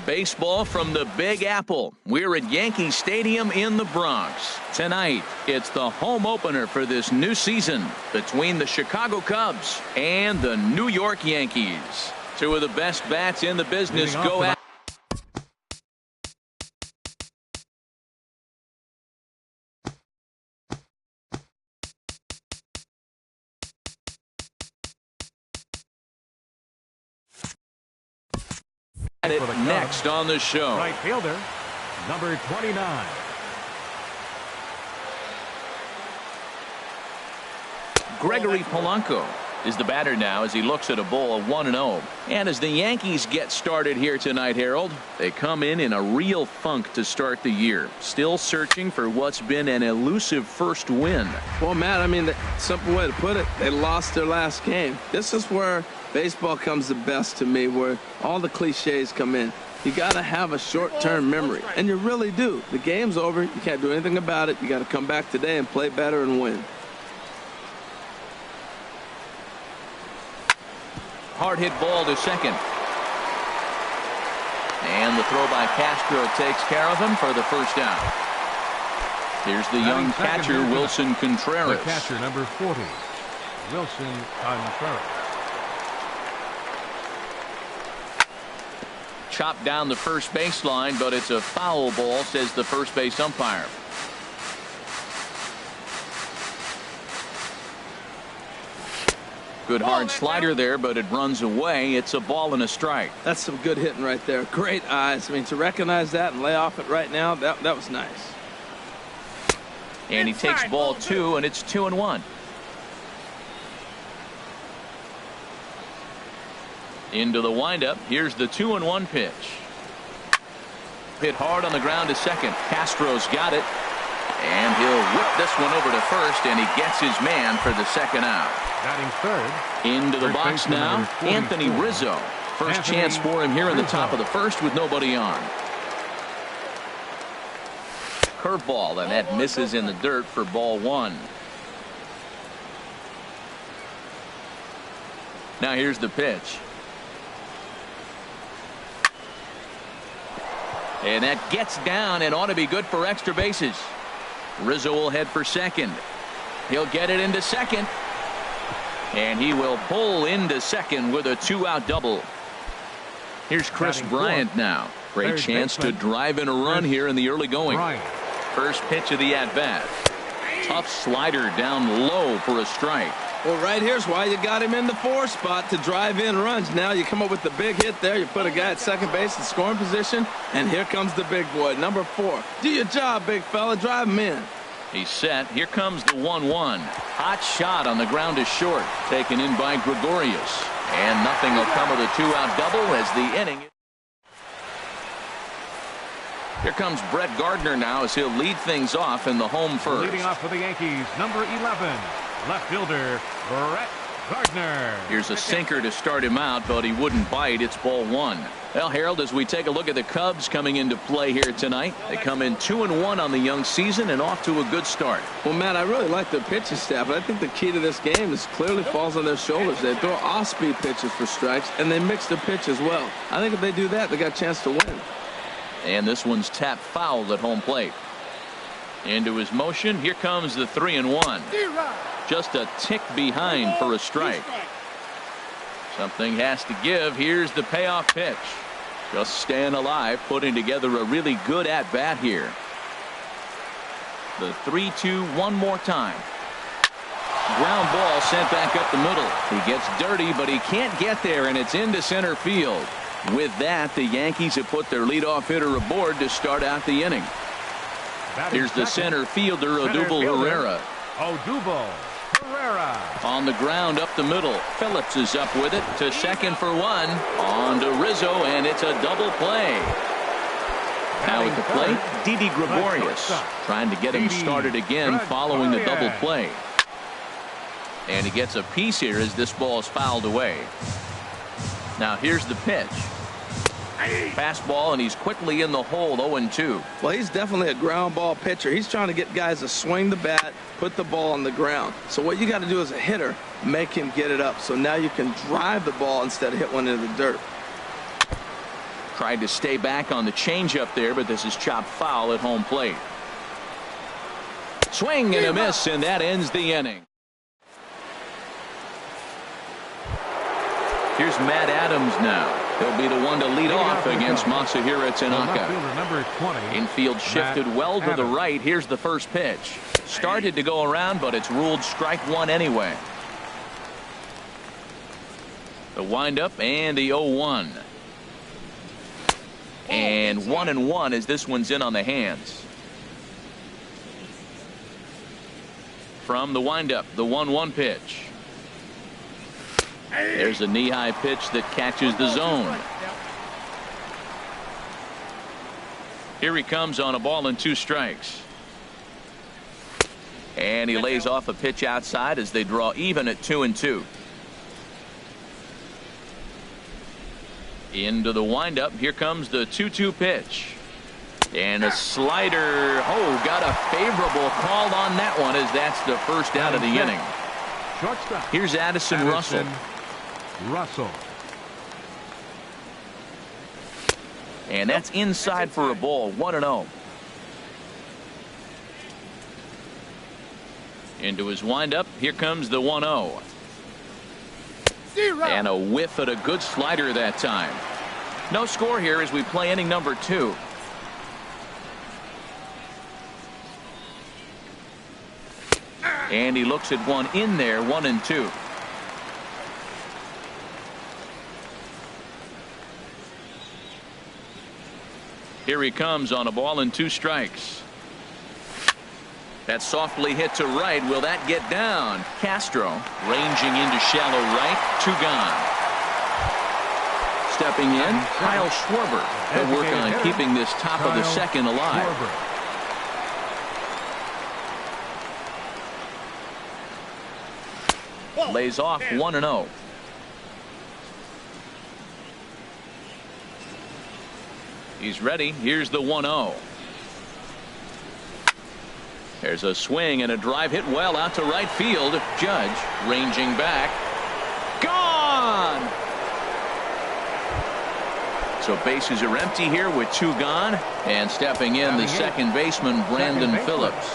Baseball from the Big Apple. We're at Yankee Stadium in the Bronx. Tonight, it's the home opener for this new season between the Chicago Cubs and the New York Yankees. Two of the best bats in the business go at it next on the show. Right fielder, number 29. Gregory Polanco is the batter now as he looks at a ball of 1-0. And as the Yankees get started here tonight, Harold, they come in a real funk to start the year. Still searching for what's been an elusive first win. Well, Matt, I mean, the simple way to put it, they lost their last game. This is where baseball comes the best to me, where all the cliches come in. You got to have a short-term memory, and you really do. The game's over. You can't do anything about it. You got to come back today and play better and win. Hard hit ball to second. And the throw by Castro takes care of him for the first out. Here's the young catcher, Wilson Contreras. The catcher, number 40, Wilson Contreras. Chopped down the first baseline, but it's a foul ball, says the first base umpire. Good hard slider there, but it runs away. It's a ball and a strike. That's some good hitting right there. Great eyes. I mean, to recognize that and lay off it right now, that was nice. And he takes ball 2, and it's 2-1. Into the windup. Here's the 2-1 pitch. Hit hard on the ground to second. Castro's got it. And he'll whip this one over to first, and he gets his man for the second out. Batting third. Into the box now, Anthony Rizzo. First chance for him here in the top of the first with nobody on. Curveball, and that misses in the dirt for ball 1. Now here's the pitch. And that gets down and ought to be good for extra bases. Rizzo will head for second. He'll get it into second. And he will pull into second with a 2-out double. Here's Chris Bryant now. Great chance to drive in a run here in the early going. First pitch of the at-bat. Tough slider down low for a strike. Well, right here's why you got him in the 4 spot, to drive in runs. Now you come up with the big hit there. You put a guy at second base in scoring position, and here comes the big boy, number 4. Do your job, big fella. Drive him in. He's set. Here comes the 1-1. Hot shot on the ground is short. Taken in by Gregorius. And nothing will come of the 2-out double as the inning. Here comes Brett Gardner now as he'll lead things off in the home first. Leading off for the Yankees, number 11, left fielder, Brett Gardner. Here's a sinker to start him out, but he wouldn't bite. It's ball 1. Well, Harold, as we take a look at the Cubs coming into play here tonight, they come in 2-1 on the young season and off to a good start. Well, Matt, I really like their pitching staff, but I think the key to this game is clearly falls on their shoulders. They throw off-speed pitches for strikes, and they mix their pitch as well. I think if they do that, they got a chance to win. And this one's tapped foul at home plate. Into his motion. Here comes the 3-1. Just a tick behind for a strike. Something has to give. Here's the payoff pitch. Just staying alive, putting together a really good at-bat here. The 3-2 one more time. Ground ball sent back up the middle. He gets dirty, but he can't get there, and it's into center field. With that, the Yankees have put their leadoff hitter aboard to start out the inning. Here's the center fielder, Odubel Herrera. Odubel Herrera. On the ground up the middle. Phillips is up with it to second for 1. On to Rizzo, and it's a double play. Now at the plate, Didi Gregorius trying to get him started again following the double play. And he gets a piece here as this ball is fouled away. Now here's the pitch. Fastball, and he's quickly in the hole, 0-2. Well, he's definitely a ground ball pitcher. He's trying to get guys to swing the bat, put the ball on the ground. So what you got to do as a hitter, make him get it up. So now you can drive the ball instead of hit one into the dirt. Tried to stay back on the changeup there, but this is chopped foul at home plate. Swing and a miss, and that ends the inning. Here's Matt Adams now. He'll be the one to lead off against Masahiro Tanaka. Number 20. Infield shifted well to the right. Here's the first pitch. Started to go around, but it's ruled strike one anyway. The windup and the 0-1. And 1-1 as this one's in on the hands. From the windup, the 1-1 pitch. There's a knee-high pitch that catches the zone. Here he comes on a ball and 2 strikes. And he lays off a pitch outside as they draw even at 2-2. Into the windup. Here comes the 2-2 pitch. And a slider. Oh, got a favorable call on that one as that's the first out of the inning. Shortstop. Here's Addison Russell. And that's inside for a ball. 1-0. Into his windup. Here comes the 1-0. And a whiff at a good slider that time. No score here as we play inning number 2. And he looks at one in there. 1-2. Here he comes on a ball and 2 strikes. That softly hit to right. Will that get down? Castro ranging into shallow right. 2 gone. Stepping in, Kyle Schwarber. They'll work on keeping this top of the second alive. Lays off 1-0. He's ready. Here's the 1-0. There's a swing and a drive hit well out to right field. Judge ranging back. Gone! So bases are empty here with 2 gone. And stepping in, the second baseman, Brandon Phillips.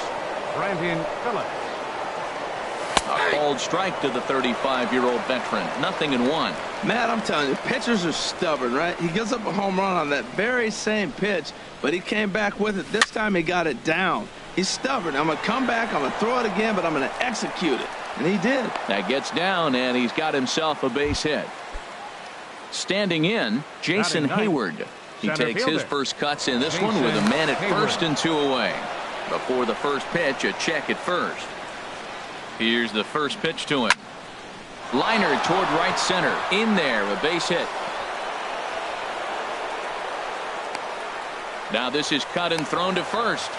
A called strike to the 35-year-old veteran. 0-1. Matt, I'm telling you, pitchers are stubborn, right? He gives up a home run on that very same pitch, but he came back with it. This time he got it down. He's stubborn. I'm going to come back, I'm going to throw it again, but I'm going to execute it. And he did. That gets down, and he's got himself a base hit. Standing in, Jason Hayward. He takes his first cuts in this one with a man at first and 2 away. Before the first pitch, a check at first. Here's the first pitch to him. Liner toward right center. In there, a base hit. Now this is cut and thrown to first.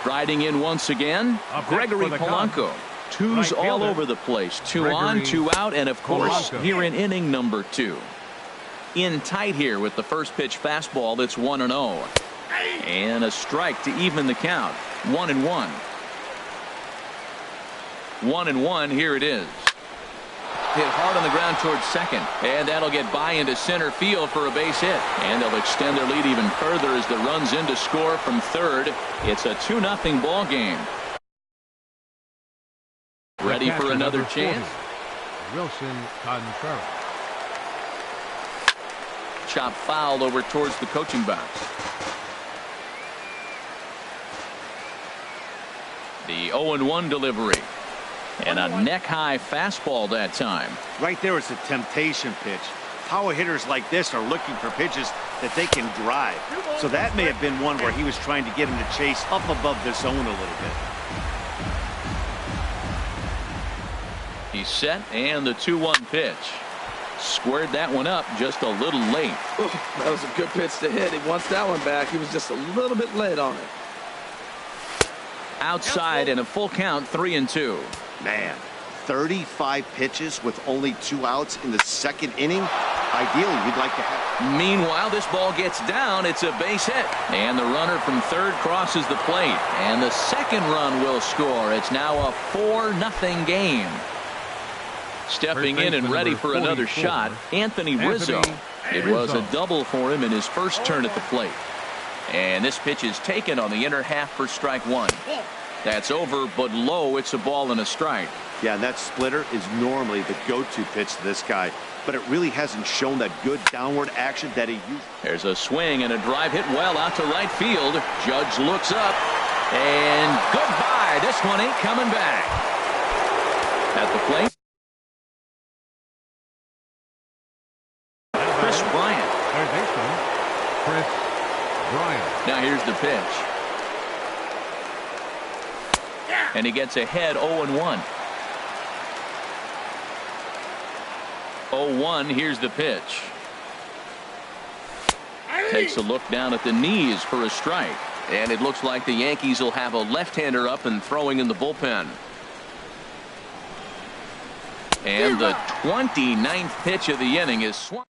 Striding in once again, Gregory Polanco. 2's all over the place. 2 on, 2 out, and of course, here in inning number 2. In tight here with the first pitch fastball that's 1-0. And a strike to even the count. 1-1. 1-1, here it is. Hit hard on the ground towards second, and that'll get by into center field for a base hit. And they'll extend their lead even further as the run's in to score from third. It's a 2-0 ball game. Ready for another chance? Wilson Contreras. Chop foul over towards the coaching box. The 0-1 delivery. And a neck-high fastball that time. Right there is a temptation pitch. Power hitters like this are looking for pitches that they can drive. So that may have been one where he was trying to get him to chase up above the zone a little bit. He's set, and the 2-1 pitch. Squared that one up just a little late. Ooh, that was a good pitch to hit. He wants that one back. He was just a little bit late on it. Outside and a full count, 3-2. Man, 35 pitches with only 2 outs in the second inning. Ideally, you'd like to have. Meanwhile, this ball gets down. It's a base hit. And the runner from third crosses the plate. And the second run will score. It's now a 4-0 game. Stepping in and ready for another shot, Anthony Rizzo. It was a double for him in his first turn at the plate. And this pitch is taken on the inner half for strike one. That's over, but low. It's a ball and a strike. Yeah, and that splitter is normally the go-to pitch to this guy, but it really hasn't shown that good downward action that he used. There's a swing and a drive hit well out to right field. Judge looks up, and goodbye. This one ain't coming back. At the plate, Chris Bryant. Third baseman, Chris Bryant. Now here's the pitch. And he gets ahead 0-1. 0-1, here's the pitch. Takes a look down at the knees for a strike. And it looks like the Yankees will have a left-hander up and throwing in the bullpen. And the 29th pitch of the inning is swung.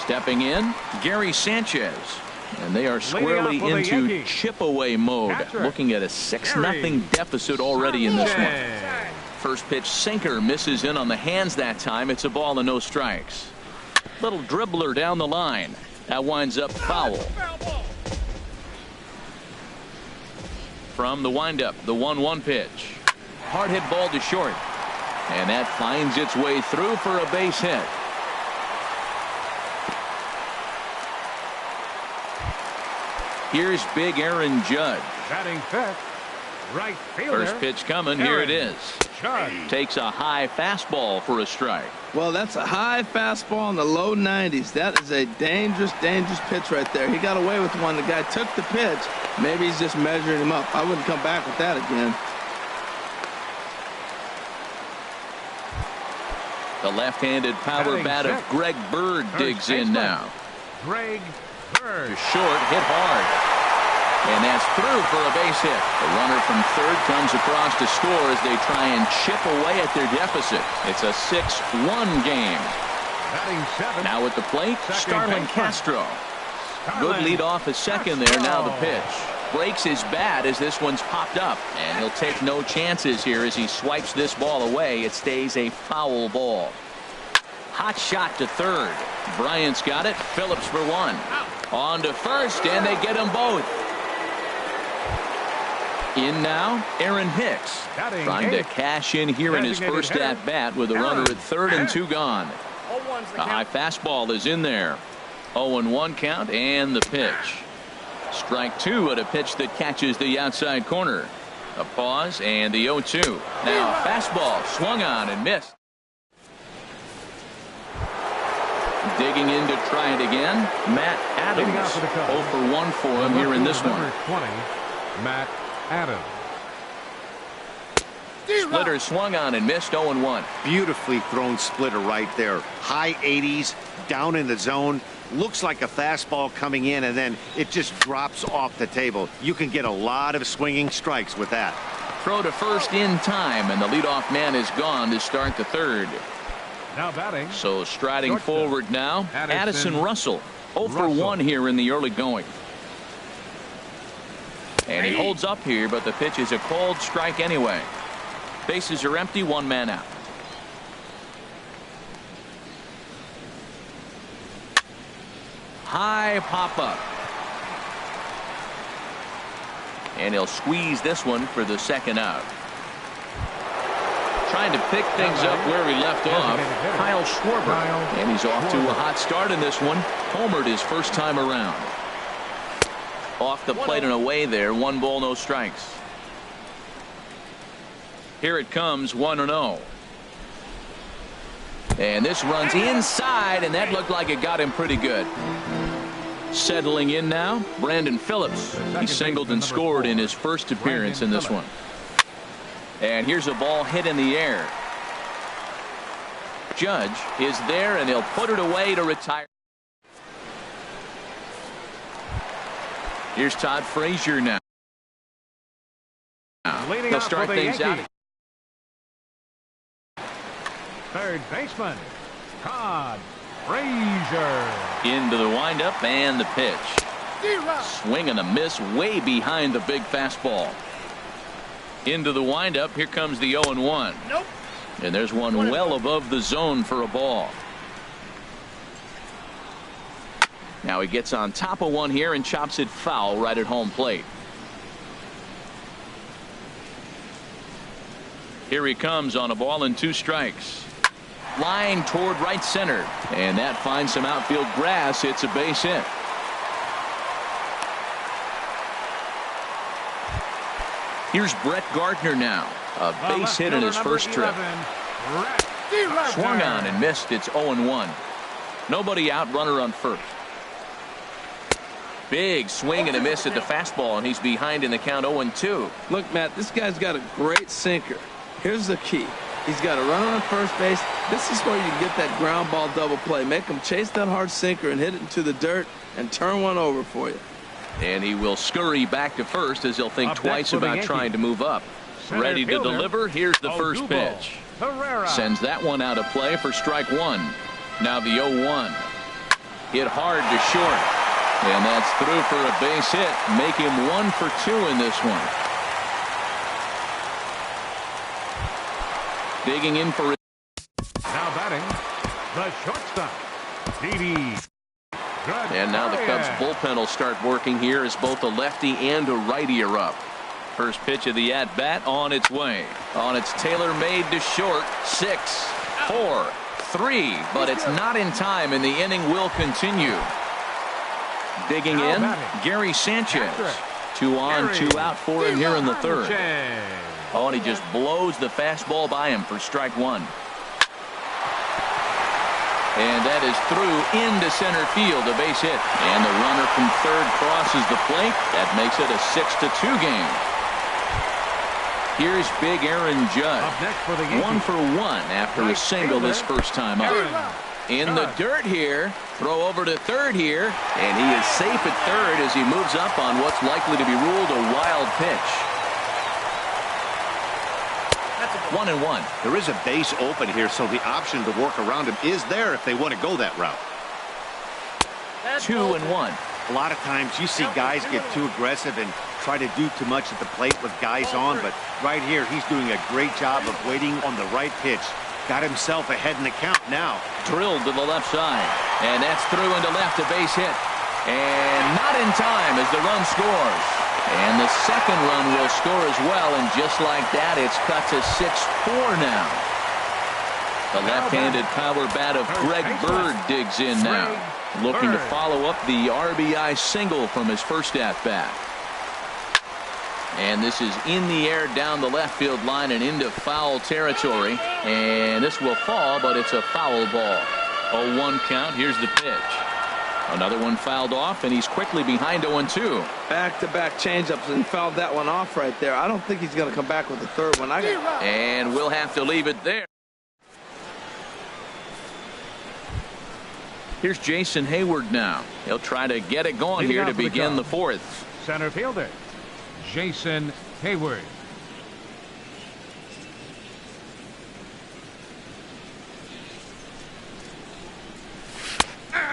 Stepping in, Gary Sanchez. And they are squarely into chip-away mode. Looking at a 6-0 deficit already in this one. First pitch sinker misses in on the hands that time. It's a ball and no strikes. Little dribbler down the line. That winds up foul. From the windup, the 1-1 pitch. Hard hit ball to short. And that finds its way through for a base hit. Here's big Aaron Judge. Batting fifth, right fielder. First pitch coming. Here it is. Judge. Takes a high fastball for a strike. Well, that's a high fastball in the low 90s. That is a dangerous, dangerous pitch right there. He got away with one. The guy took the pitch. Maybe he's just measuring him up. I wouldn't come back with that again. The left-handed power bat of Greg Bird digs in now. Greg Bird. Short, hit hard. And that's through for a base hit. The runner from third comes across to score as they try and chip away at their deficit. It's a 6-1 game. Batting seventh. Now at the plate, Starlin Castro. Good lead off a second there. Now the pitch. Breaks his bat as this one's popped up. And he'll take no chances here as he swipes this ball away. It stays a foul ball. Hot shot to third. Bryant's got it. Phillips for one. On to first, and they get them both. In now, Aaron Hicks. Trying to cash in here in his first at-bat with a runner at third and two gone. A high fastball is in there. 0-1 count and the pitch. Strike two at a pitch that catches the outside corner. A pause and the 0-2. Now a fastball swung on and missed. Digging in to try it again, Matt Adams. 0 for 1 for him here in this one. 20, Matt Adams. Splitter swung on and missed. 0-1. Beautifully thrown splitter right there. High 80s, down in the zone. Looks like a fastball coming in, and then it just drops off the table. You can get a lot of swinging strikes with that. Throw to first in time, and the leadoff man is gone to start the third. Now batting. So striding forward now, Addison Russell. 0 for 1 here in the early going. And he holds up here, but the pitch is a cold strike anyway. Bases are empty, one man out. High pop up. And he'll squeeze this one for the second out. Trying to pick things up where he left off, Kyle Schwarber. And he's off to a hot start in this one. Homered his first time around. Off the plate and away there. 1 ball, no strikes. Here it comes, 1-0. And this runs inside, and that looked like it got him pretty good. Settling in now, Brandon Phillips. He singled and scored in his first appearance in this one. And here's a ball hit in the air. Judge is there, and he'll put it away to retire. Here's Todd Frazier now. He'll start things out. Third baseman, Todd Frazier. Into the windup and the pitch. Swing and a miss way behind the big fastball. Into the windup. Here comes the 0-1. Nope. And there's one well above the zone for a ball. Now he gets on top of one here and chops it foul right at home plate. Here he comes on a ball and 2 strikes. Line toward right center. And that finds some outfield grass. It's a base hit. Here's Brett Gardner now. A base hit in his first trip. Swung on and missed. It's 0-1. Nobody out, runner on first. Big swing and a miss at the fastball, and he's behind in the count 0-2. Look, Matt, this guy's got a great sinker. Here's the key. He's got a runner on first base. This is where you get that ground ball double play. Make him chase that hard sinker and hit it into the dirt and turn one over for you. And he will scurry back to first as he'll think twice about trying to move up. Ready to deliver. Here's the first pitch. Sends that one out of play for strike 1. Now the 0-1. Hit hard to short. And that's through for a base hit. Make him 1 for 2 in this one. Digging in for it. Now batting, the shortstop, Didi. And now the Cubs bullpen will start working here as both a lefty and a righty are up. First pitch of the at-bat on its way. On its tailor-made to short. 6, 4, 3. But it's not in time, and the inning will continue. Digging in, Gary Sanchez. 2 on, 2 out for him here in the third. Oh, and he just blows the fastball by him for strike 1. And that is through into center field, a base hit. And the runner from third crosses the plate. That makes it a 6-2 game. Here's big Aaron Judge. 1 for 1 after a single this first time up. In the dirt here. Throw over to third here. And he is safe at third as he moves up on what's likely to be ruled a wild pitch. 1-1. There is a base open here, so the option to work around him is there if they want to go that route. 2-1. A lot of times you see guys get too aggressive and try to do too much at the plate with guys on, but right here he's doing a great job of waiting on the right pitch. Got himself ahead in the count now. Drilled to the left side, and that's through into left, a base hit. And not in time as the run scores. And the second run will score as well, and just like that, it's cut to 6-4 now. The left-handed power bat of Greg Bird digs in now, looking to follow up the RBI single from his first at-bat. And this is in the air down the left field line and into foul territory. And this will fall, but it's a foul ball. 0-1 count. Here's the pitch. Another one fouled off, and he's quickly behind 0-2. Back-to-back changeups, and fouled that one off right there. I don't think he's going to come back with the third one. And we'll have to leave it there. Here's Jason Hayward now. He'll try to get it going here to begin the fourth. Center fielder, Jason Hayward.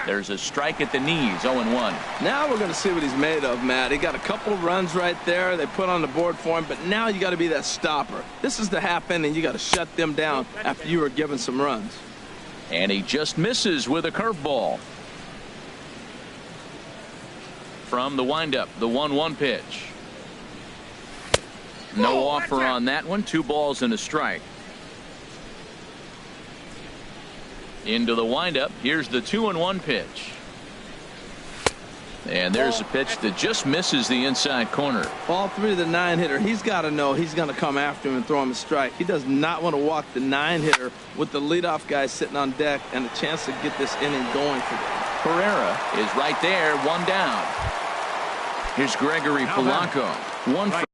There's a strike at the knees, 0-1. Now we're going to see what he's made of, Matt. He got a couple runs right there they put on the board for him, but now you got to be that stopper. This is the half inning. You got to shut them down after you were given some runs. And he just misses with a curveball. From the windup, the 1-1 pitch. No offer on that one. 2 balls and a strike. Into the windup. Here's the 2-1 pitch. And there's a pitch that just misses the inside corner. Ball 3 to the 9-hitter. He's got to know he's going to come after him and throw him a strike. He does not want to walk the 9-hitter with the leadoff guy sitting on deck and a chance to get this inning going for them. Pereira is right there, 1 down. Here's Gregory Polanco. 1 for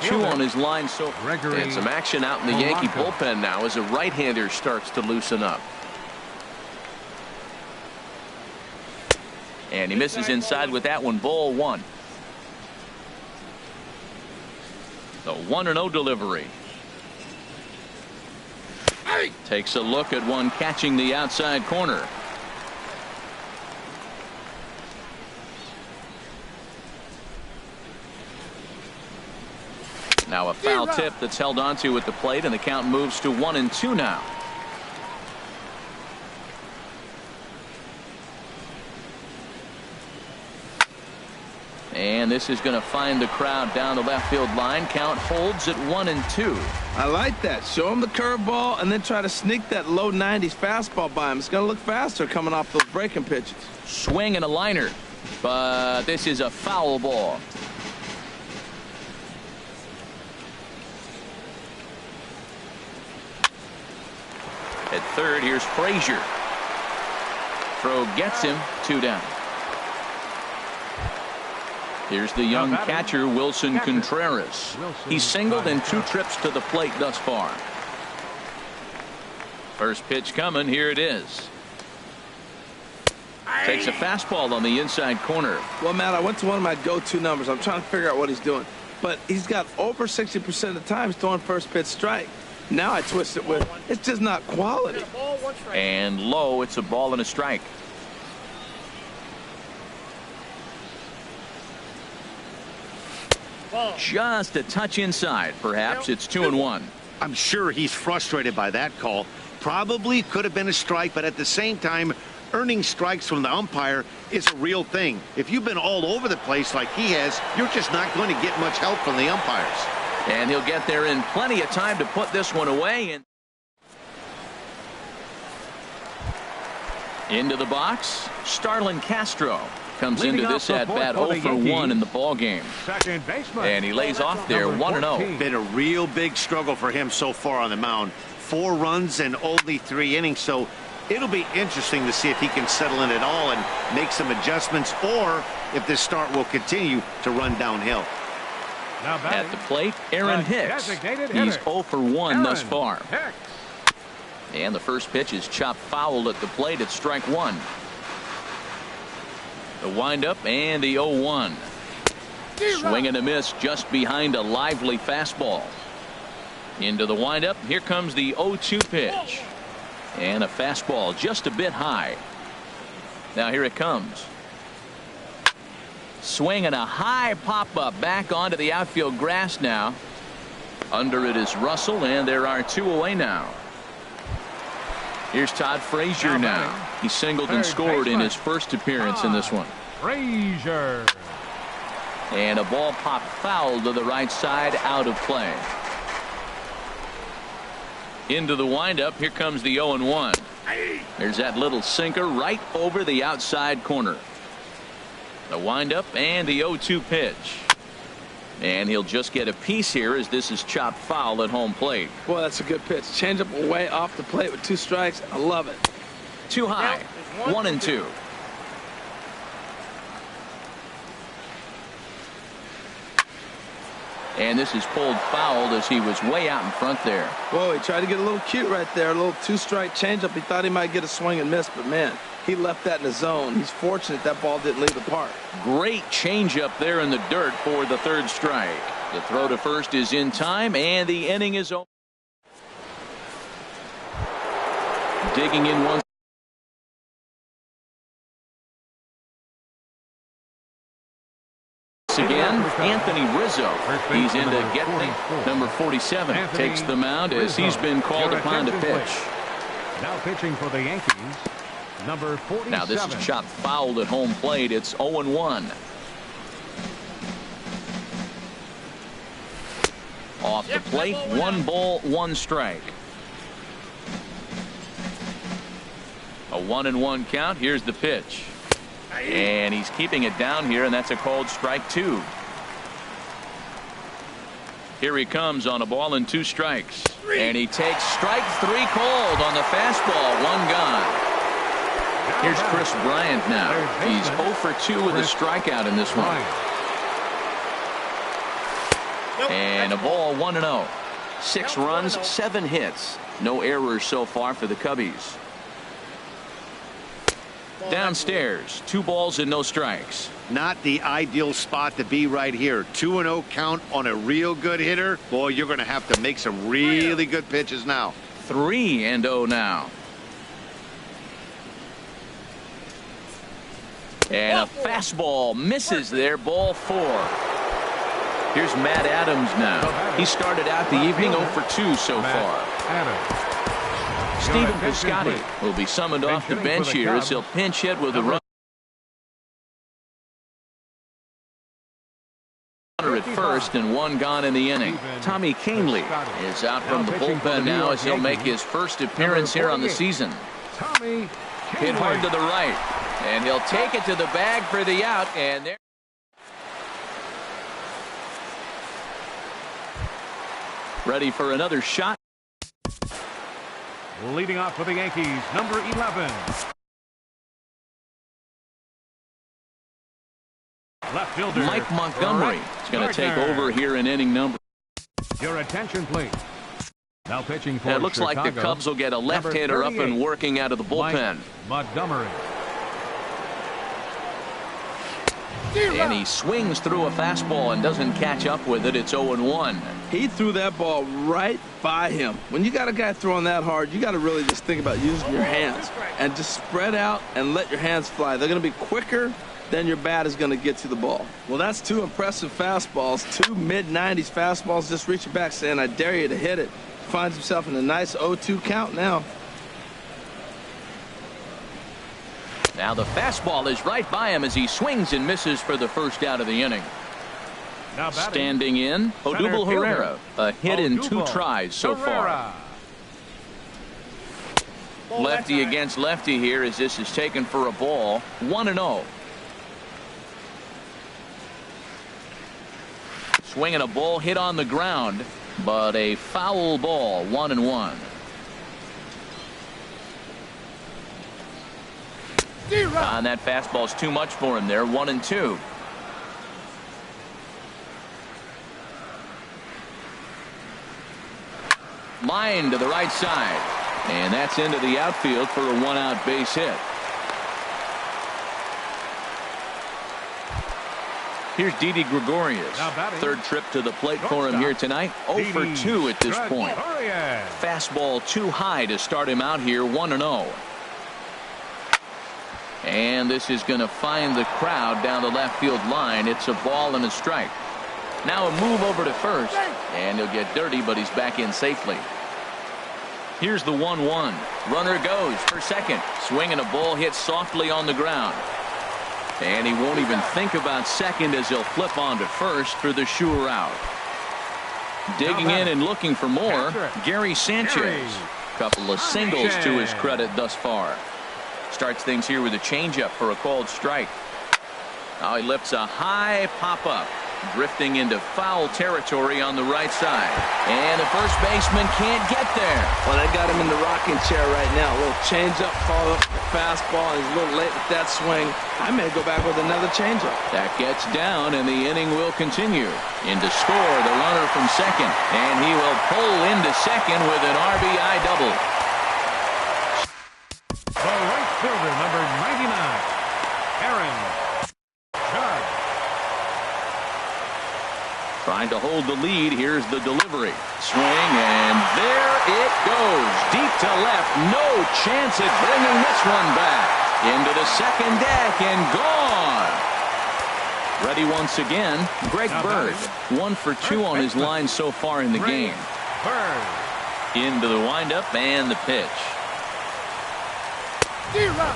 two on his line, so and some action out in the Yankee bullpen now as a right-hander starts to loosen up. And he misses inside with that one. Ball 1. The 1-0 delivery. Takes a look at one catching the outside corner. Now a foul tip that's held onto at the plate, and the count moves to 1-2 now. And this is going to find the crowd down the left field line. Count holds at 1-2. I like that. Show him the curveball and then try to sneak that low 90s fastball by him. It's going to look faster coming off those breaking pitches. Swing and a liner, but this is a foul ball. At third, here's Frazier. Throw gets him, 2 down. Here's the young catcher, Wilson Contreras. He's singled in 2 trips to the plate thus far. First pitch coming. Here it is. Takes a fastball on the inside corner. Well, Matt, I went to one of my go-to numbers. I'm trying to figure out what he's doing. But he's got over 60% of the time throwing first pitch strike. Now I twist it with, it's just not quality. And low, it's a ball and a strike. Just a touch inside. Perhaps it's 2-1. I'm sure he's frustrated by that call. Probably could have been a strike, but at the same time, earning strikes from the umpire is a real thing. If you've been all over the place like he has, you're just not going to get much help from the umpires. And he'll get there in plenty of time to put this one away. And into the box, Starlin Castro comes into this at bat 0 for 1 in the ball game. Second baseman. And he lays off there 1-0. Been a real big struggle for him so far on the mound. 4 runs and only 3 innings, so it'll be interesting to see if he can settle in at all and make some adjustments, or if this start will continue to run downhill. At the plate, Aaron Hicks. He's 0 for 1 thus far. And the first pitch is chopped foul at the plate at strike 1. The windup and the 0-1. Swing and a miss just behind a lively fastball. Into the windup. Here comes the 0-2 pitch. And a fastball just a bit high. Now here it comes. Swing and a high pop-up back onto the outfield grass now. Under it is Russell, and there are 2 away now. Here's Todd Frazier now. He singled and scored in his first appearance in this one. Frazier. And a ball popped foul to the right side, out of play. Into the windup. Here comes the 0-1. There's that little sinker right over the outside corner. The windup and the 0-2 pitch. And he'll just get a piece here as this is chopped foul at home plate. Boy, that's a good pitch. Change up way off the plate with 2 strikes. I love it. Too high. 1-2. And this is pulled foul as he was way out in front there. Whoa, he tried to get a little cute right there. A little 2-strike changeup. He thought he might get a swing and miss, but man, he left that in the zone. He's fortunate that ball didn't leave the park. Great changeup there in the dirt for the 3rd strike. The throw to first is in time, and the inning is over. Digging in one. Again, Anthony Rizzo. He's in to get number 47. Takes the mound as he's been called upon to pitch. Now pitching for the Yankees, number 47. Now this is chopped foul at home plate. It's 0-1. Off the plate, 1 ball, 1 strike. A 1-1 count. Here's the pitch. And he's keeping it down here, and that's a called strike 2. Here he comes on a ball and 2 strikes. And he takes strike 3 called on the fastball. 1 gone. Here's Chris Bryant now. He's 0 for 2 with a strikeout in this one. And a ball, 1-0. 6 runs, 7 hits. No errors so far for the Cubbies. Downstairs, 2 balls and no strikes. Not the ideal spot to be right here. 2-0 count on a real good hitter. Boy, you're going to have to make some really good pitches now. 3-0 now. And a fastball misses there, ball 4. Here's Matt Adams now. He started out the evening 0 for 2 so far. Stephen Piscotty will be summoned off the bench here as he'll pinch hit with a runner at first and 1 gone in the inning. Tommy Canely is out from the bullpen now as he'll make his first appearance here on the season. Hit hard to the right, and he'll take it to the bag for the out, and there. Ready for another shot. Leading off for the Yankees, number 11. Left fielder Mike Montgomery is going to take over here in inning number. Your attention, please. Now pitching for It looks Chicago, like the Cubs will get a left-hander up and working out of the bullpen. Montgomery. And he swings through a fastball and doesn't catch up with it. It's 0-1. He threw that ball right by him. When you got a guy throwing that hard, you got to really just think about using your hands and just spread out and let your hands fly. They're going to be quicker than your bat is going to get to the ball. Well, that's 2 impressive fastballs, 2 mid-90s fastballs, just reaching back saying, I dare you to hit it. Finds himself in a nice 0-2 count now. Now the fastball is right by him as he swings and misses for the first out of the inning. Now standing in, Odubel Herrera, a hit in 2 tries so far. Lefty against lefty here as this is taken for a ball. 1-0. Swinging a ball hit on the ground, but a foul ball. 1-1. And that fastball's too much for him there. 1-2. Line to the right side, and that's into the outfield for a 1-out base hit. Here's Didi Gregorius. 3rd trip to the plate for him here tonight. 0 for 2 at this point. Fastball too high to start him out here. 1-0. And this is going to find the crowd down the left field line. It's a ball and a strike. Now a move over to first, and he'll get dirty, but he's back in safely. Here's the 1-1. Runner goes for second. Swinging a ball hit softly on the ground. And he won't even think about second as he'll flip on to first for the sure out. Digging in and looking for more, Gary Sanchez. Couple of singles to his credit thus far. Starts things here with a changeup for a called strike. Now he lifts a high pop-up, drifting into foul territory on the right side. And the first baseman can't get there. Well, they got him in the rocking chair right now. A little changeup, follow up fastball. He's a little late with that swing. I may go back with another changeup. That gets down, and the inning will continue. In to score, the runner from second. And he will pull into second with an RBI double. The right fielder, number 99, Aaron Judge. Trying to hold the lead. Here's the delivery. Swing, and there it goes. Deep to left. No chance at bringing this one back. Into the second deck and gone. Ready once again, Greg Bird. 1 for 2 on his line so far in the game. Bird. Into the windup and the pitch.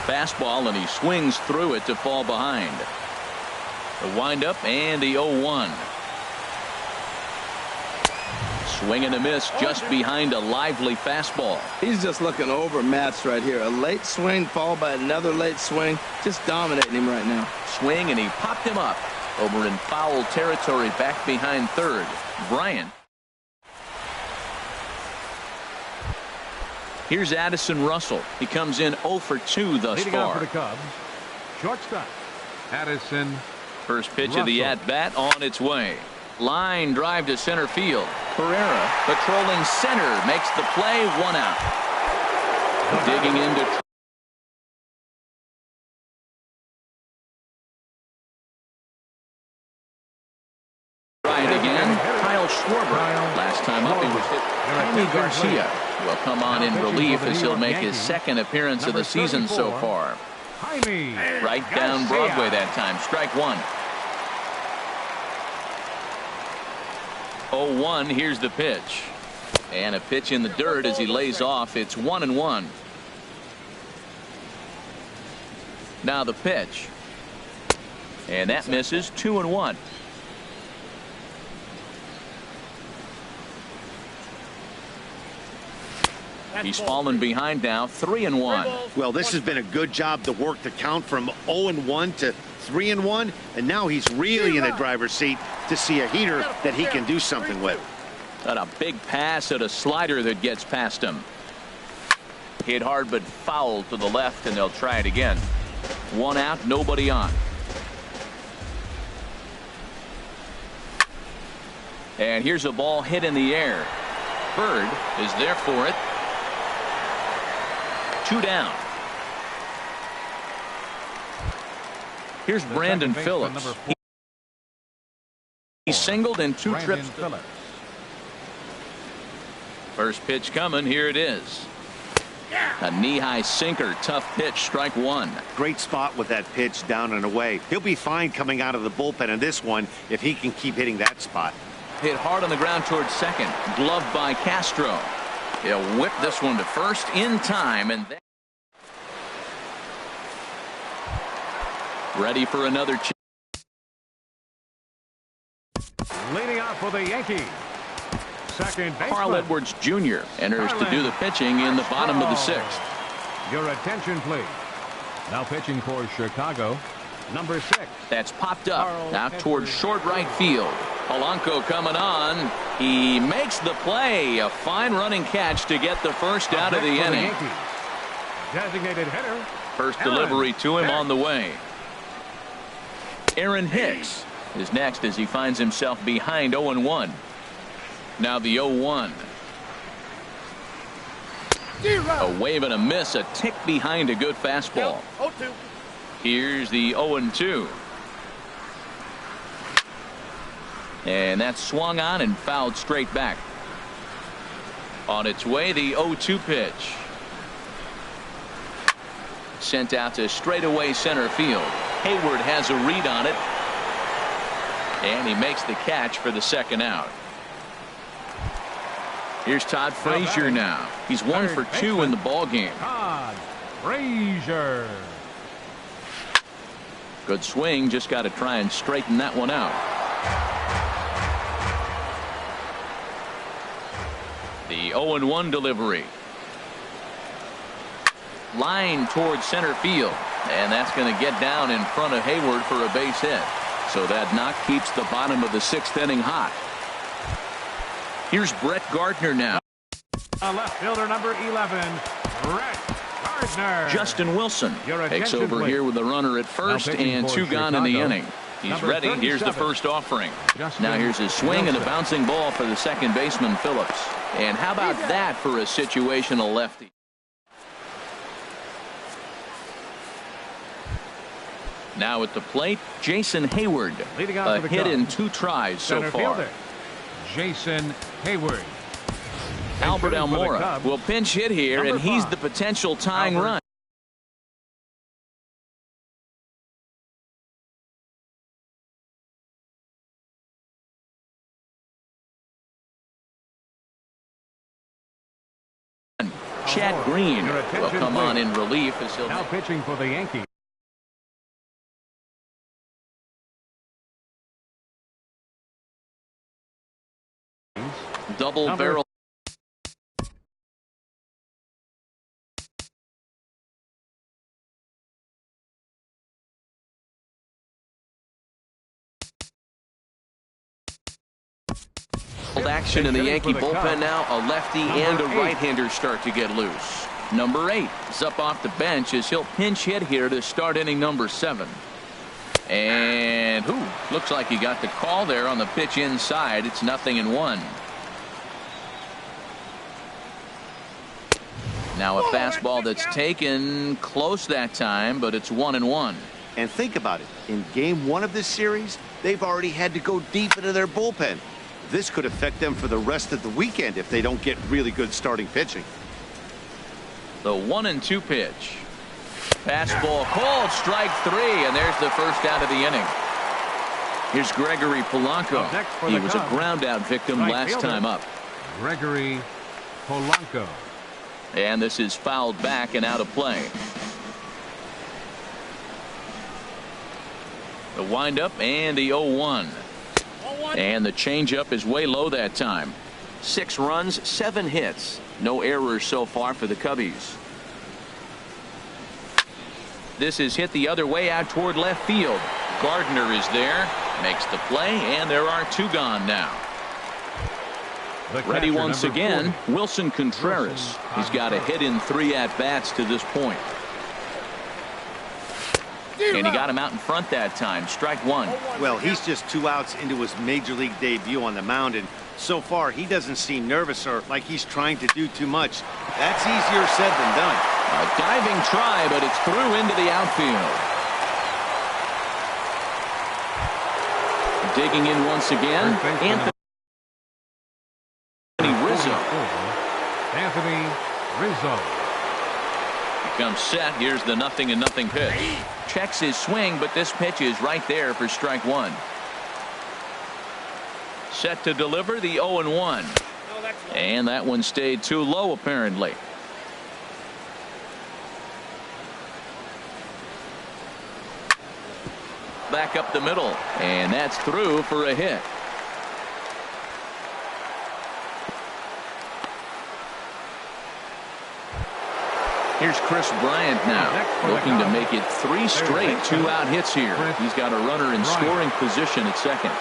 Fastball, and he swings through it to fall behind. The windup and the 0-1. Swing and a miss just behind a lively fastball. He's just looking overmatched right here. A late swing followed by another late swing. Just dominating him right now. Swing, and he popped him up. Over in foul territory back behind third. Bryant. Here's Addison Russell. He comes in 0 for 2 thus Leading far. out for the Cubs, shortstop, Addison First pitch Russell. of the at-bat on its way. Line drive to center field. Pereira patrolling center makes the play. 1 out. Digging into Jaime Garcia will come on in relief as he'll make his second appearance of the season so far. Right down Broadway that time. Strike one. 0-1. Here's the pitch. And a pitch in the dirt as he lays off. It's 1-1. Now the pitch. And that misses. 2-1. He's fallen behind now. 3-1. Well, this has been a good job to work the count from 0-1 to 3-1, and now he's really in the driver's seat to see a heater that he can do something with. Got a big pass at a slider that gets past him. Hit hard but foul to the left, and they'll try it again. One out, nobody on. And here's a ball hit in the air. Bird is there for it. 2 down. Here's Brandon Phillips. He singled in 2 trips. First pitch coming. Here it is. A knee-high sinker. Tough pitch. Strike one. Great spot with that pitch down and away. He'll be fine coming out of the bullpen in this one if he can keep hitting that spot. Hit hard on the ground towards second. Gloved by Castro. He'll whip this one to first in time, and ready for another chance. Leading off for the Yankees, second baseman Carl Edwards Jr. enters to do the pitching in the bottom of the 6th. Your attention, please. Now pitching for Chicago, number 6. That's popped up out towards short right field. Polanco coming on. He makes the play. A fine running catch to get the first out of the inning. Designated hitter. First delivery to him on the way. Aaron Hicks is next as he finds himself behind 0-1. Now the 0-1. A wave and a miss, a tick behind a good fastball. Here's the 0-2. And that's swung on and fouled straight back. On its way, the 0-2 pitch. Sent out to straightaway center field. Hayward has a read on it. And he makes the catch for the second out. Here's Todd Frazier now. He's 1 for 2 in the ball game. Todd Frazier. Good swing. Just got to try and straighten that one out. The 0-1 delivery. Line towards center field. And that's going to get down in front of Hayward for a base hit. So that knock keeps the bottom of the 6th inning hot. Here's Brett Gardner now. Left fielder number 11, Brett Gardner. Justin Wilson takes over here with a runner at first and 2 gone in the inning. He's ready. Here's the first offering. Now here's his swing and a bouncing ball for the second baseman Phillips. And how about that for a situational lefty? Now at the plate, Jason Hayward. A hit in 2 tries so far. Jason Hayward. Albert Almora will pinch hit here, and he's the potential tying run. Chad Green will come on in relief as he'll now pitching for the Yankees. Double barrel. Action in the Yankee bullpen now. A lefty and a right-hander start to get loose. Number 8 is up off the bench as he'll pinch hit here to start inning number 7. And looks like he got the call there on the pitch inside. It's 0-1. Now a fastball that's taken close that time, but it's 1-1. And think about it. In game 1 of this series, they've already had to go deep into their bullpen. This could affect them for the rest of the weekend if they don't get really good starting pitching. The 1-2 pitch. Fastball called, strike 3, and there's the first out of the inning. Here's Gregory Polanco. He was a ground out victim last time up. Gregory Polanco. And this is fouled back and out of play. The windup and the 0-1. And the changeup is way low that time. 6 runs, 7 hits. No errors so far for the Cubbies. This is hit the other way out toward left field. Gardner is there, makes the play, and there are 2 gone now. Ready once again, Wilson Contreras. He's got a hit in 3 at-bats to this point. And he got him out in front that time. Strike 1. Well, he's just 2 outs into his major league debut on the mound, and so far he doesn't seem nervous or like he's trying to do too much. That's easier said than done. A diving try, but it's through into the outfield. Digging in once again, Anthony Rizzo. Anthony Rizzo. He comes set. Here's the 0-0 pitch. Checks his swing, but this pitch is right there for strike 1. Set to deliver the 0-1. And that one stayed too low, apparently. Back up the middle, and that's through for a hit. Here's Chris Bryant now, looking to make it 3 straight 2-out hits here. He's got a runner in scoring position at second.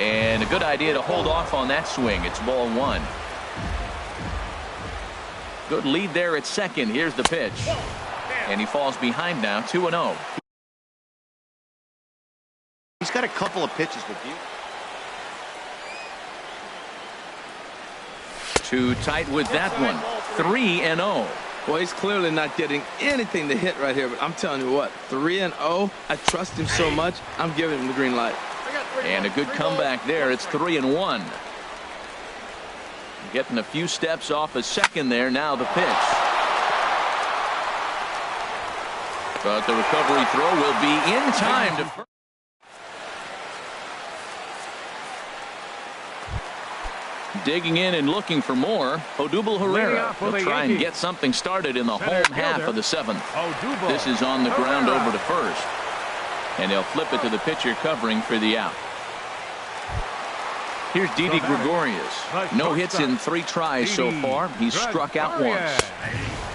And a good idea to hold off on that swing. It's ball 1. Good lead there at second. Here's the pitch. And he falls behind now, 2-0. He's got a couple of pitches with you. Too tight with that one. 3-0. Well, he's clearly not getting anything to hit right here, but I'm telling you what, 3-0. I trust him so much, I'm giving him the green light. And a good comeback there. It's 3-1. Getting a few steps off a second there. Now the pitch. But the recovery throw will be in time to. Digging in and looking for more. Odubel Herrera will try and get something started in the home half of the 7th. This is on the ground over to first. And they'll flip it to the pitcher covering for the out. Here's Didi Gregorius. No hits in 3 tries so far. He's struck out once.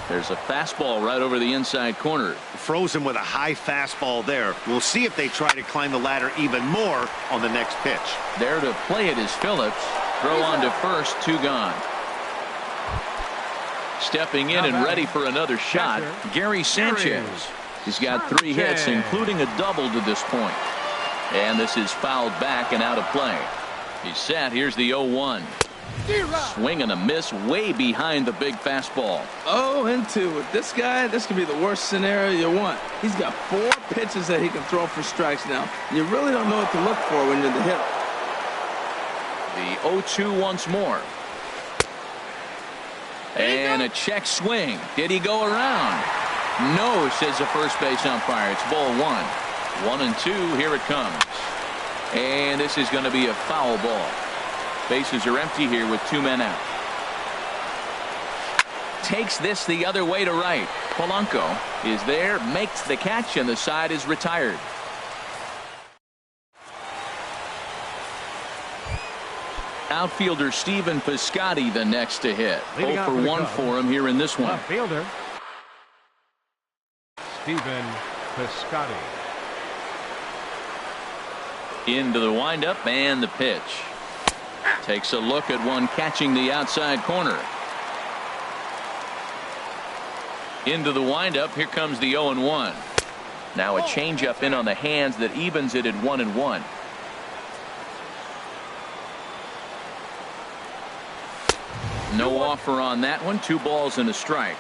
There's a fastball right over the inside corner. Frozen with a high fastball there. We'll see if they try to climb the ladder even more on the next pitch. There to play it is Phillips. Throw on to first, 2 gone. Stepping in and ready for another shot, Gary Sanchez. He's got 3 hits, including a double to this point. And this is fouled back and out of play. He's set. Here's the 0-1. Swing and a miss way behind the big fastball. 0-2 with this guy. This could be the worst scenario you want. He's got 4 pitches that he can throw for strikes now. You really don't know what to look for when you're the hitter. The 0-2 once more. And a check swing. Did he go around? No, says the first base umpire. It's ball 1. 1-2. Here it comes. And this is going to be a foul ball. Bases are empty here with 2 men out. Takes this the other way to right. Polanco is there, makes the catch, and the side is retired. Outfielder Stephen Piscotty the next to hit. 0 for 1 for him here in this one. Outfielder Stephen Piscotty. Into the windup and the pitch. Takes a look at one catching the outside corner. Into the windup. Here comes the 0-1. Now a changeup in on the hands that evens it at 1-1. No offer on that one. 2 balls and a strike.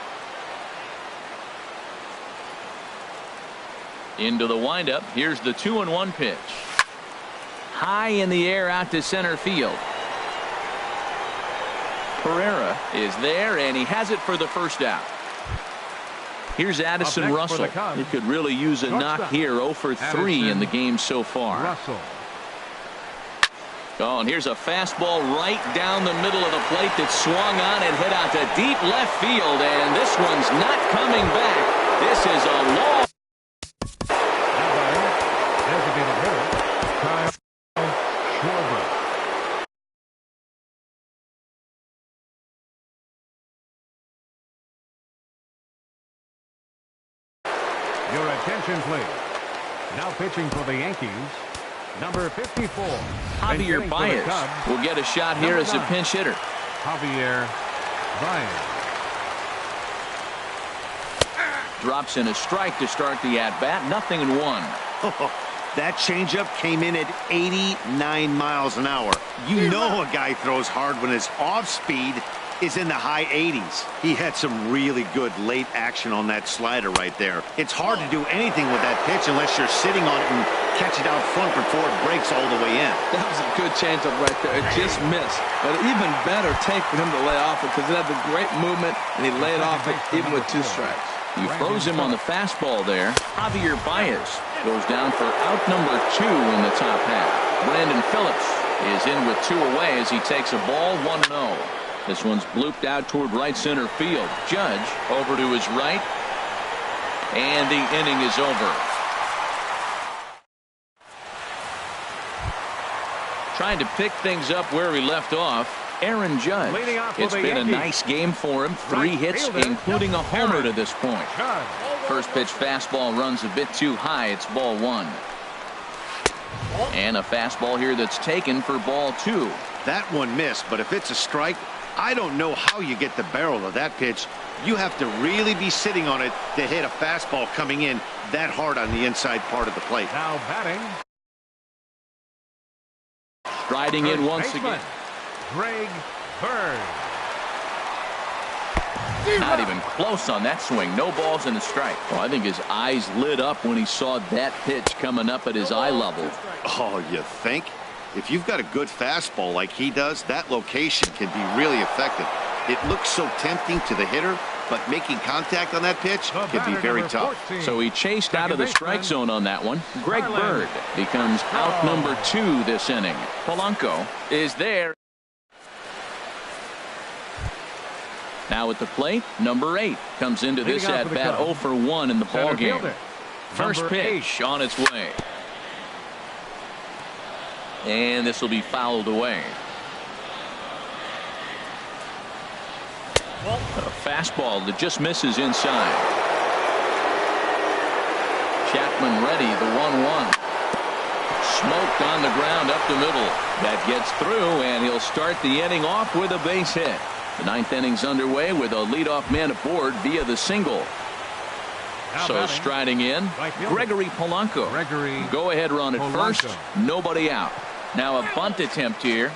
Into the windup. Here's the 2-1 pitch. High in the air out to center field. Pereira is there, and he has it for the first out. Here's Addison Russell. He could really use a knock here. 0 for 3 in the game so far. Russell. Oh, and here's a fastball right down the middle of the plate that swung on and hit out to deep left field, and this one's not coming back. This is a long. Designated hitter, Kyle Schwarber. Your attention, please. Now pitching for the Yankees, number 54. Javier Baez will get a shot here as a pinch hitter. Javier Baez. Drops in a strike to start the at-bat. 0-1. That changeup came in at 89 miles an hour. You know a guy throws hard when his off speed is in the high 80s. He had some really good late action on that slider right there. It's hard to do anything with that pitch unless you're sitting on it and catch it out front before it breaks all the way in. That was a good changeup right there. It just missed. But even better take for him to lay off it because it had the great movement, and he laid off it even with 2 strikes. You froze him on the fastball there. Javier Baez goes down for out number 2 in the top half. Brandon Phillips is in with 2 away as he takes a ball 1-0. This one's blooped out toward right center field. Judge over to his right, and the inning is over. Trying to pick things up where he left off, Aaron Judge. It's been a nice game for him. 3 hits, including a homer to this point. First pitch fastball runs a bit too high. It's ball 1. And a fastball here that's taken for ball 2. That one missed, but if it's a strike, I don't know how you get the barrel of that pitch. You have to really be sitting on it to hit a fastball coming in that hard on the inside part of the plate. Now batting. Striding in once again. Greg Bird. Not even close on that swing. No balls and a strike. Well, I think his eyes lit up when he saw that pitch coming up at his eye level. Oh, you think? If you've got a good fastball like he does, that location can be really effective. It looks so tempting to the hitter, but making contact on that pitch can be very tough. So he chased out of the strike zone on that one. Greg Bird becomes out number 2 this inning. Polanco is there. Now at the plate, number 8 comes into this at-bat 0 for 1 in the ballgame. First pitch on its way. And this will be fouled away. A fastball that just misses inside. Chapman ready, the 1-1. Smoked on the ground up the middle. That gets through, and he'll start the inning off with a base hit. The 9th inning's underway with a leadoff man aboard via the single. So striding in, Gregory Polanco. Go ahead run at first. Nobody out. Now a bunt attempt here.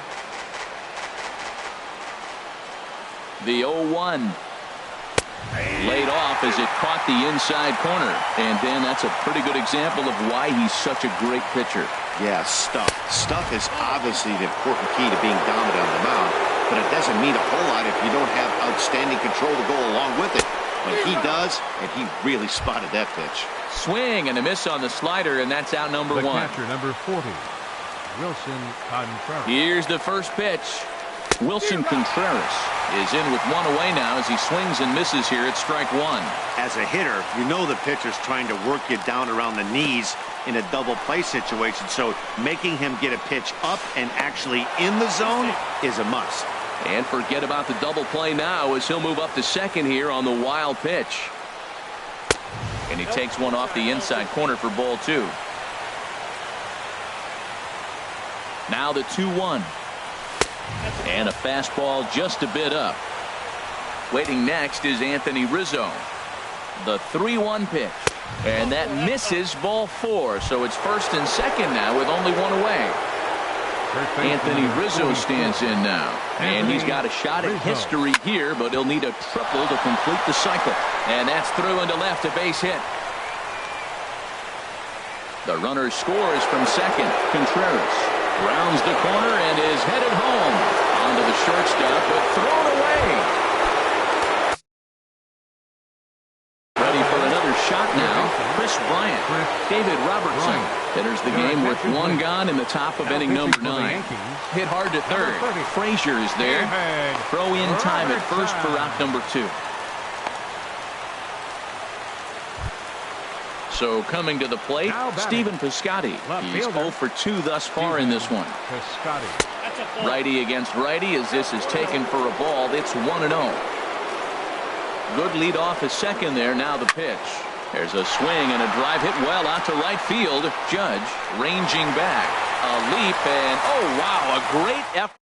The 0-1. Laid off as it caught the inside corner. And Dan, that's a pretty good example of why he's such a great pitcher. Yeah, stuff. Stuff is obviously the important key to being dominant on the mound, but it doesn't mean a whole lot if you don't have outstanding control to go along with it. But he does, and he really spotted that pitch. Swing and a miss on the slider, and that's out number 1. Catcher, number 40, Wilson Contreras. Here's the first pitch. Wilson Contreras is in with 1 away now as he swings and misses here at strike 1. As a hitter, you know the pitcher's trying to work you down around the knees in a double play situation, so making him get a pitch up and actually in the zone is a must. And forget about the double play now as he'll move up to second here on the wild pitch. And he takes one off the inside corner for ball 2. Now the 2-1. And a fastball just a bit up. Waiting next is Anthony Rizzo. The 3-1 pitch. And that misses ball 4. So it's first and second now with only 1 away. Anthony Rizzo stands in now. And he's got a shot at history here, but he'll need a triple to complete the cycle. And that's through into left, a base hit. The runner scores from second. Contreras rounds the corner and is headed home. Onto the shortstop, but thrown away. Ready for another shot now. Chris Bryant. David Robertson enters the game with one gone in the top of inning number 9. Hit hard to third. Frazier is there. Throw in time at first for out number 2. So coming to the plate, Stephen Piscotty. He's 0 for 2 thus far in this one. Righty against righty as this is taken for a ball. It's 1-0. Good lead off his second there. Now the pitch. There's a swing and a drive hit well out to right field. Judge ranging back. A leap and oh wow, a great effort.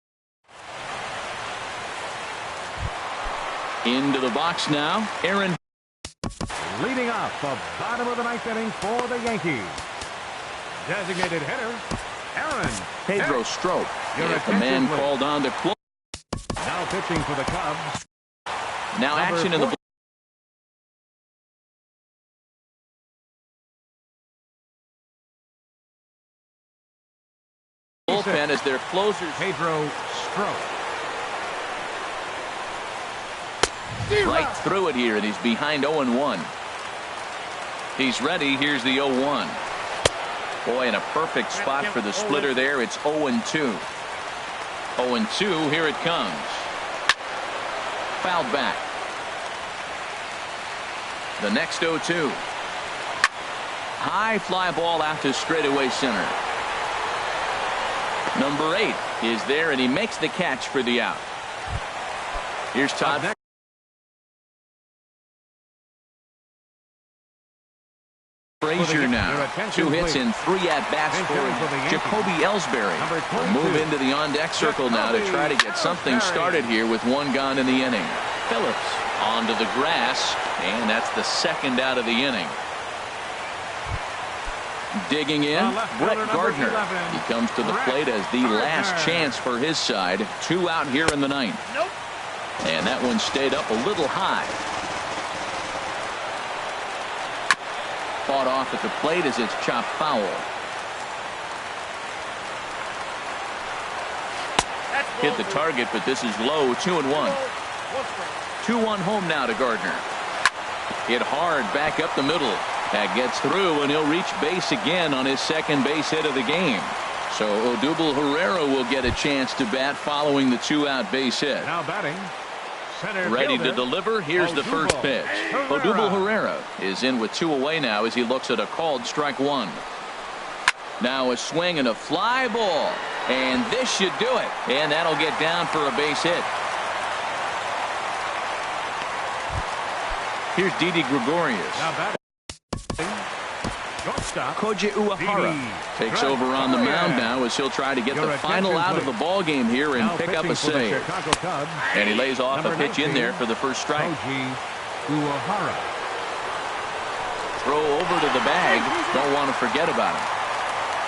Into the box now. Aaron. Leading off the bottom of the 9th inning for the Yankees. Designated hitter, Aaron. Pedro Strop. If the man called on to close. Now pitching for the Cubs. Now action in the bullpen as their closers. Pedro Strop. Right through it here, and he's behind 0-1. He's ready. Here's the 0-1. Boy, in a perfect spot for the splitter there. It's 0-2. 0-2. Here it comes. Fouled back. The next 0-2. High fly ball out to straightaway center. Number 8 is there, and he makes the catch for the out. Here's Todd. Frazier now. 2 hits in 3 at-bats for Jacoby Ellsbury. Will move into the on-deck circle now to try to get something started here with 1 gone in the inning. Phillips onto the grass, and that's the second out of the inning. Digging in, Brett Gardner. He comes to the plate as the last chance for his side. 2 out here in the 9th. And that one stayed up a little high. Fought off at the plate as it's chopped foul. Hit the target, but this is low. 2-1. 2-1 home now to Gardner. Hit hard back up the middle. That gets through, and he'll reach base again on his second base hit of the game. So Odubel Herrera will get a chance to bat following the 2-out base hit. Now batting. Ready to deliver. Here's the first pitch. Odubel Herrera is in with 2 away now as he looks at a called strike 1. Now a swing and a fly ball. And this should do it. And that'll get down for a base hit. Here's Didi Gregorius. Now batting. Shortstop. Koji Uehara takes over on the mound now as he'll try to get the final out of the ball game here and pick up a save. And he lays off a pitch in there for the first strike. Uehara. Throw over to the bag. Don't want to forget about him.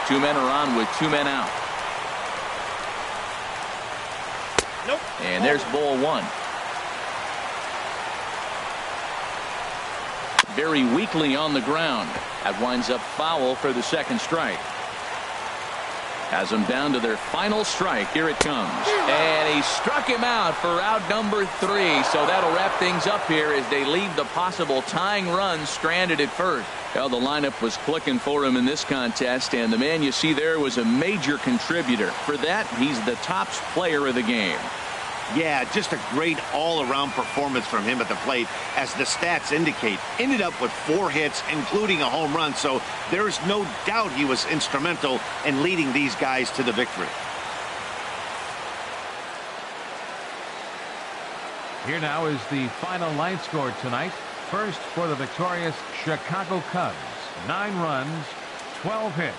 2 men are on with 2 men out. And there's ball 1. Very weakly on the ground. That winds up foul for the second strike. Has them down to their final strike. Here it comes. And he struck him out for out number 3. So that'll wrap things up here as they leave the possible tying run stranded at first. Well, the lineup was clicking for him in this contest, and the man you see there was a major contributor. For that, he's the top player of the game. Yeah, just a great all-around performance from him at the plate, as the stats indicate. Ended up with 4 hits, including a home run, so there's no doubt he was instrumental in leading these guys to the victory. Here now is the final line score tonight. First for the victorious Chicago Cubs. 9 runs, 12 hits.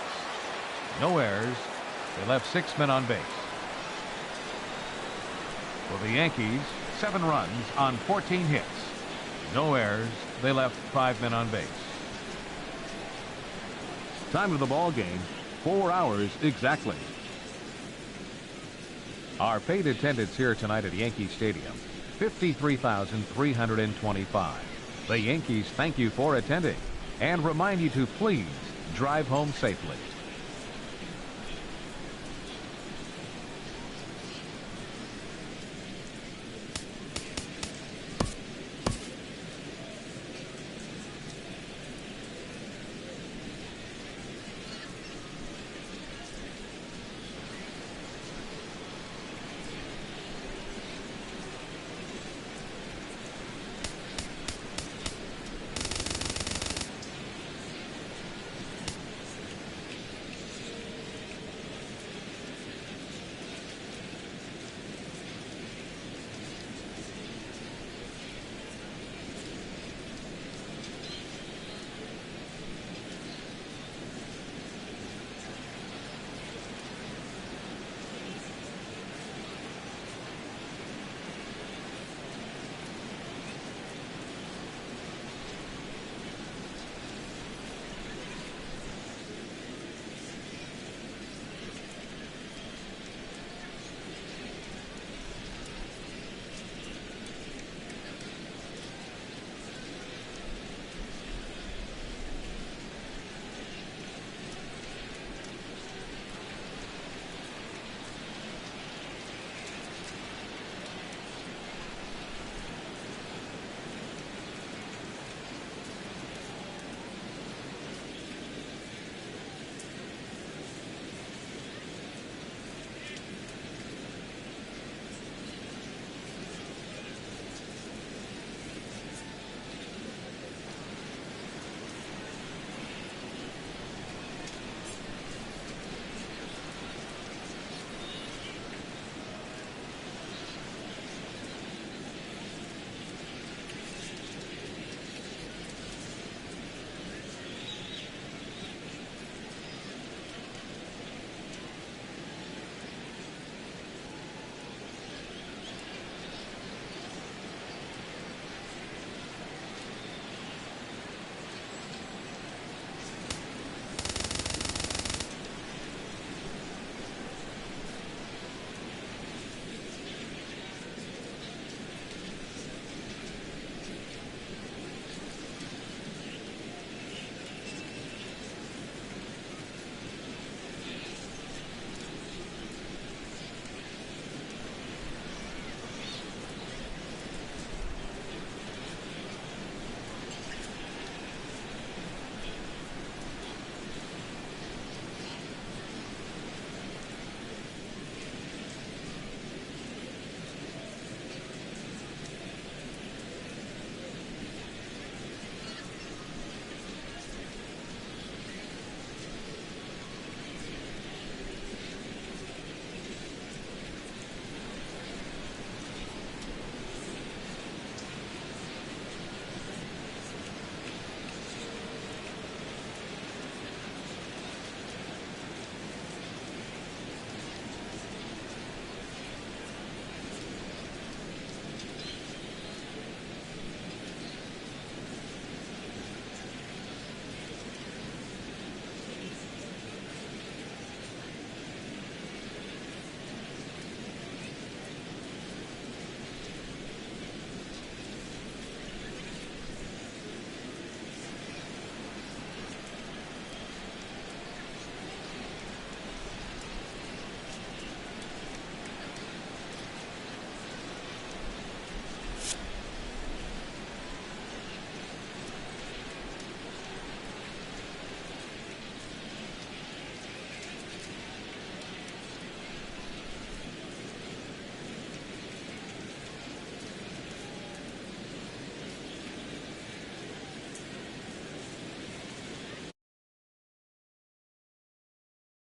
No errors. They left 6 men on base. For the Yankees, 7 runs on 14 hits. No errors. They left 5 men on base. Time of the ball game, 4 hours exactly. Our paid attendance here tonight at Yankee Stadium, 53,325. The Yankees thank you for attending and remind you to please drive home safely.